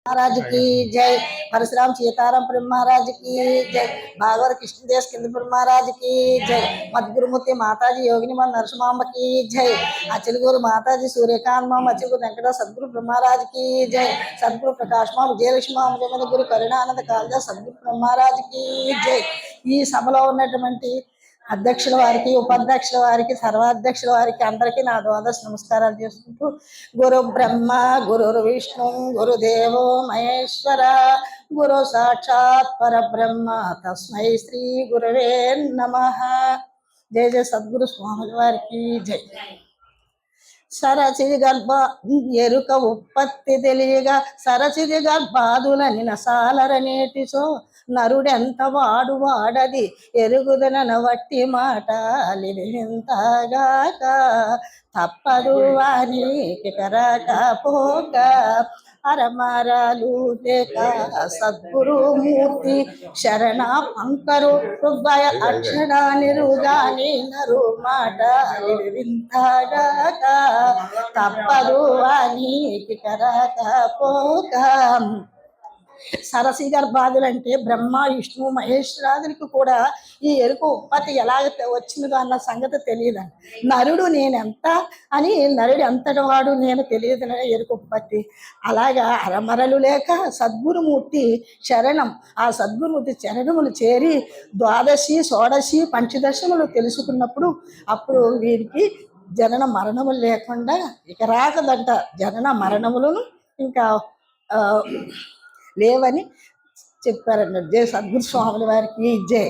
महाराज की जय। परशुराम सीताराम महाराज की जय। भागवत कृष्णदेव केंद्रपुर महाराज की जय। मद्गुरुमूर्ति माताजी योगिनी नरसिम्हांब की जय। अचलगुरु माताजी सूर्यकांत माम अचलगुरु वेंकट सद्गुरु महाराज की जय। सद्गुरु प्रकाश माम विजयलक्ष्मी गुरु करुणानंद कालदास सद्गुरु महाराज की जय। ఈ సభలో ఉన్నటువంటి అధ్యక్షుల వారికి, ఉపాధ్యక్షుల వారికి, సర్వాధ్యక్షుల వారికి అందరికీ నా ద్వాదశ నమస్కారాలు చేసుకుంటూ, గురు బ్రహ్మ గురు విష్ణు గురుదేవో మహేశ్వర గురు సాక్షాత్ పరబ్రహ్మ తస్మై శ్రీ గురవే నమః. జయ జయ సద్గురు స్వాముల వారికి జై. సరసిది గర్భ ఎరుక ఉత్పత్తి తెలియగా సరసిది గర్భాదులని నసాలరనేటిసో నరుడెంత వాడు వాడది ఎరుగుదన వట్టి మాట వింతగాక తప్పదు వానికి కరకపోక అరమరాలు లేక సద్గురుమూర్తి శరణ పంకరు హృదయ అక్షరాన్ని రుగాని నరు మాట వింతగాక తప్పదు వానికి కరకపోక. సరసి గర్భాదులంటే బ్రహ్మ విష్ణు మహేశ్వరాదులకు కూడా ఈ ఎరుక ఉత్పత్తి ఎలాగ వచ్చిందో అన్న సంగతి తెలియదండి. నరుడు నేనెంత అని, నరుడు ఎంతటి వాడు నేను తెలియదు ఎరుక ఉత్పత్తి. అలాగా అరమరలు లేక సద్గురుమూర్తి శరణం, ఆ సద్గురుమూర్తి చరణములు చేరి ద్వాదశి షోడశి పంచదశములు తెలుసుకున్నప్పుడు అప్పుడు వీరికి జనన మరణములు లేకుండా ఇక రాకదంట. జనన మరణములను ఇంకా లేవని చెప్పారన్నట్టు. జయ సద్గురు స్వాముల వారికి జై.